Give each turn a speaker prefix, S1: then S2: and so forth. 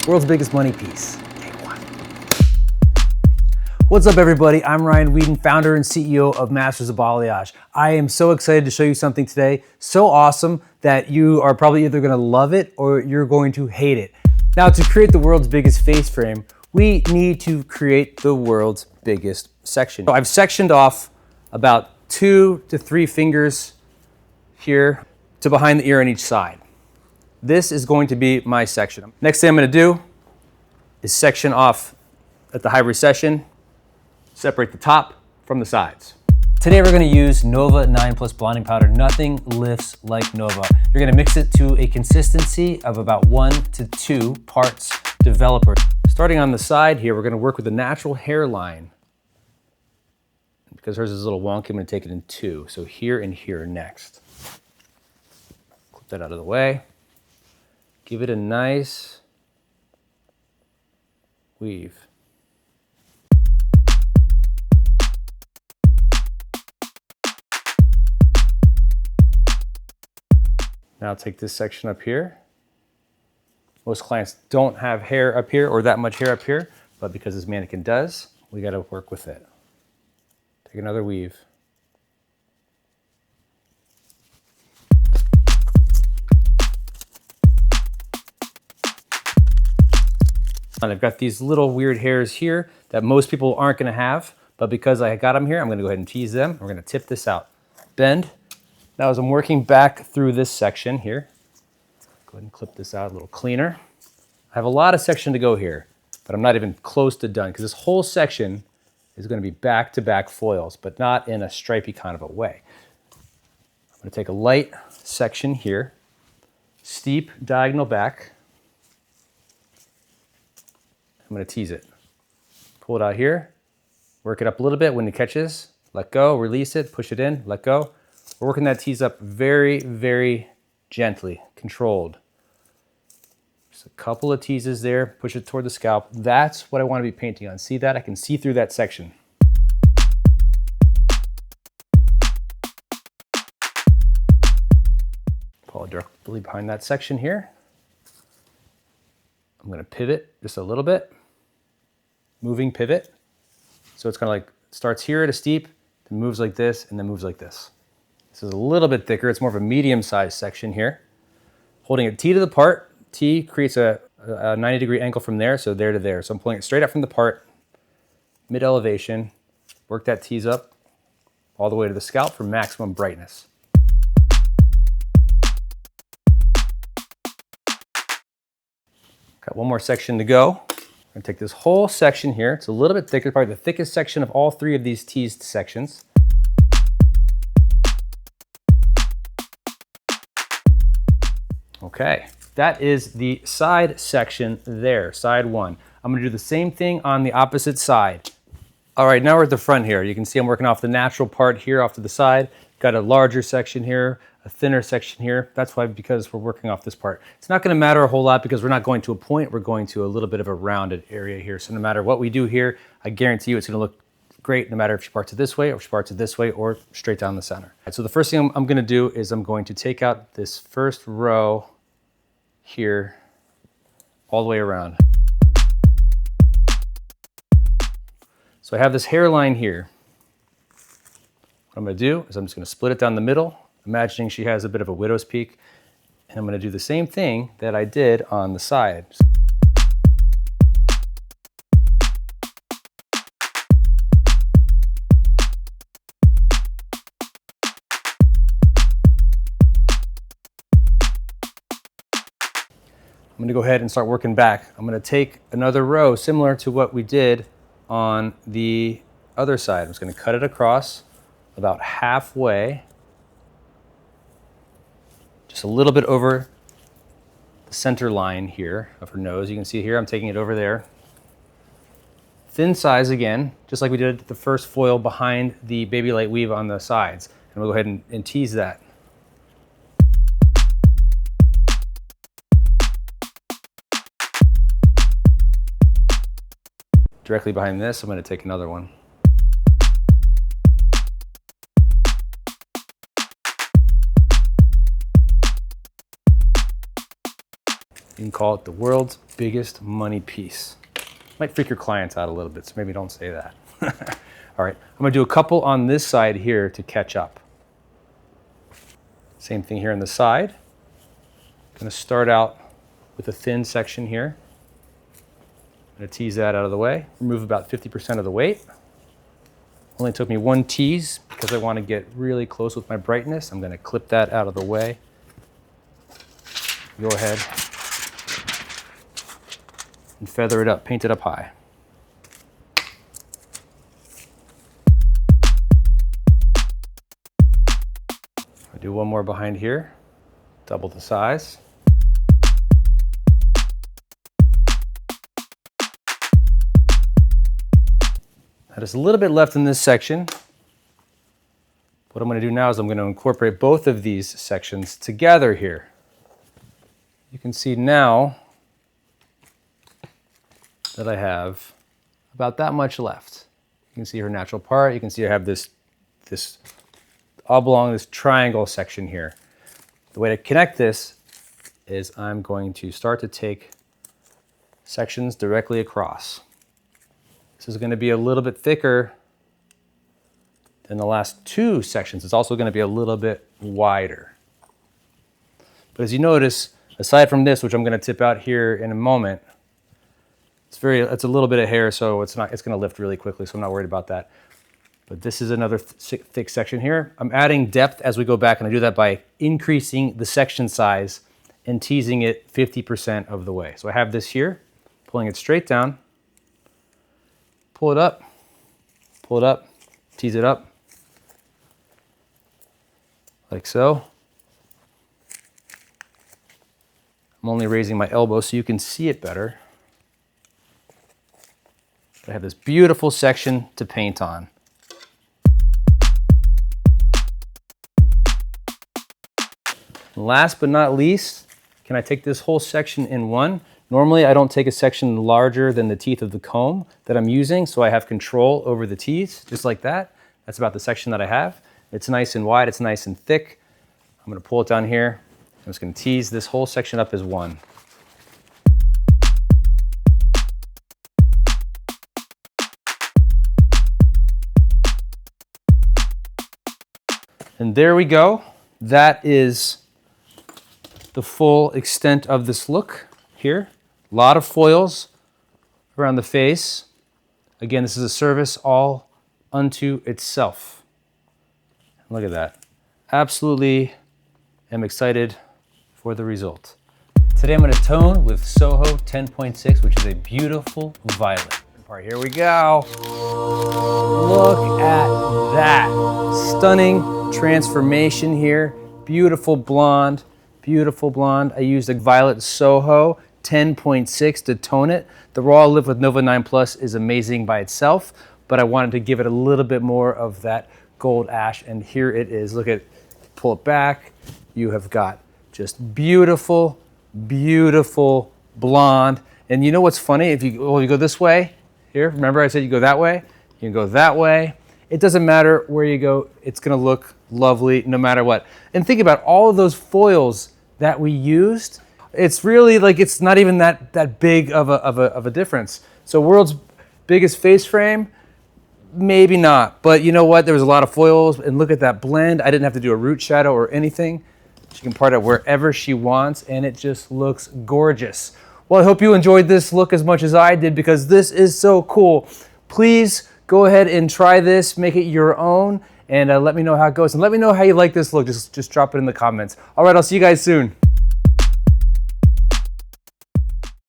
S1: World's biggest money piece. Day one. What's up, everybody? I'm Ryan Whedon, founder and CEO of Masters of Balayage. I am so excited to show you something today, so awesome that you are probably either gonna love it or you're going to hate it. Now, to create the world's biggest face frame, we need to create the world's biggest section. So I've sectioned off about 2 to 3 fingers here to behind the ear on each side. This is going to be my section. Next thing I'm gonna do is section off at the high recession, separate the top from the sides. Today we're gonna use Nova 9+ blonding powder. Nothing lifts like Nova. You're gonna mix it to a consistency of about 1 to 2 parts developer. Starting on the side here, we're gonna work with a natural hairline. Because hers is a little wonky, I'm gonna take it in 2. So here and here next. Clip that out of the way. Give it a nice weave. Now take this section up here. Most clients don't have hair up here or that much hair up here, but because this mannequin does, we gotta work with it. Take another weave. And I've got these little weird hairs here that most people aren't gonna have, but because I got them here, I'm gonna go ahead and tease them. We're gonna tip this out. Bend. Now as I'm working back through this section here, go ahead and clip this out a little cleaner. I have a lot of section to go here, but I'm not even close to done because this whole section is gonna be back-to-back foils, but not in a stripy kind of a way. I'm gonna take a light section here, steep diagonal back. I'm gonna tease it. Pull it out here, work it up a little bit. When it catches, let go, release it, push it in, let go. We're working that tease up very, very gently, controlled. Just a couple of teases there, push it toward the scalp. That's what I wanna be painting on. See that? I can see through that section. Pull directly behind that section here. I'm gonna pivot just a little bit, moving pivot. So it's kind of like, starts here at a steep, then moves like this, and then moves like this. This is a little bit thicker. It's more of a medium-sized section here. Holding it T to the part. T creates a 90-degree angle from there, so there to there. So I'm pulling it straight up from the part, mid-elevation, work that tease up all the way to the scalp for maximum brightness. Got one more section to go. I'm gonna take this whole section here. It's a little bit thicker, probably the thickest section of all 3 of these teased sections. Okay, that is the side section there, side 1. I'm gonna do the same thing on the opposite side. All right, now we're at the front here. You can see I'm working off the natural part here off to the side. Got a larger section here, a thinner section here. That's why, because we're working off this part. It's not gonna matter a whole lot because we're not going to a point, we're going to a little bit of a rounded area here. So no matter what we do here, I guarantee you it's gonna look great no matter if she parts it this way or if she parts it this way or straight down the center. Right, so the first thing I'm gonna do is I'm going to take out this first row here all the way around. So I have this hairline here. What I'm gonna do is I'm just gonna split it down the middle, imagining she has a bit of a widow's peak, and I'm gonna do the same thing that I did on the side. I'm gonna go ahead and start working back. I'm gonna take another row similar to what we did on the other side. I'm just gonna cut it across about halfway, just a little bit over the center line here of her nose. You can see here, I'm taking it over there. Thin size again, just like we did the first foil behind the baby light weave on the sides. And we'll go ahead and tease that. Directly behind this, I'm gonna take another one. You can call it the world's biggest money piece. Might freak your clients out a little bit, so maybe don't say that. All right, I'm gonna do a couple on this side here to catch up. Same thing here on the side. I'm gonna start out with a thin section here. I'm gonna tease that out of the way, remove about 50% of the weight. Only took me one tease because I wanna get really close with my brightness. I'm gonna clip that out of the way. Go ahead and feather it up, paint it up high. I'll do one more behind here, double the size. There's a little bit left in this section. What I'm going to do now is I'm going to incorporate both of these sections together here. You can see now that I have about that much left. You can see her natural part. You can see I have this oblong, this triangle section here. The way to connect this is I'm going to start to take sections directly across. This is going to be a little bit thicker than the last two sections. It's also going to be a little bit wider. But as you notice, aside from this, which I'm going to tip out here in a moment, it's a little bit of hair, so it's going to lift really quickly, so I'm not worried about that. But this is another thick section here. I'm adding depth as we go back, and I do that by increasing the section size and teasing it 50% of the way. So I have this here, pulling it straight down, pull it up, tease it up, like so. I'm only raising my elbow so you can see it better. I have this beautiful section to paint on. Last but not least, can I take this whole section in one? Normally I don't take a section larger than the teeth of the comb that I'm using, so I have control over the teeth, just like that. That's about the section that I have. It's nice and wide, it's nice and thick. I'm gonna pull it down here. I'm just gonna tease this whole section up as one. And there we go. That is the full extent of this look here. A lot of foils around the face. Again, this is a service all unto itself. Look at that. Absolutely am excited for the result. Today I'm going to tone with SOHO 10.6, which is a beautiful violet. Here we go. Look at that. Stunning transformation here. Beautiful blonde, beautiful blonde. I used a violet SOHO 10.6 to tone it. The Raw Lift with Nova 9 Plus is amazing by itself, but I wanted to give it a little bit more of that gold ash, and here it is. Look at, pull it back. You have got just beautiful, beautiful blonde. And you know what's funny? If you go this way, here, remember I said you go that way? You can go that way. It doesn't matter where you go, it's gonna look lovely no matter what. And think about all of those foils that we used. It's really like, it's not even that big of a difference. So world's biggest face frame, maybe not, but you know what? There was a lot of foils, and look at that blend. I didn't have to do a root shadow or anything. She can part it wherever she wants, and it just looks gorgeous. Well, I hope you enjoyed this look as much as I did, because this is so cool. Please go ahead and try this, make it your own, and let me know how it goes. And let me know how you like this look. Just drop it in the comments. All right, I'll see you guys soon.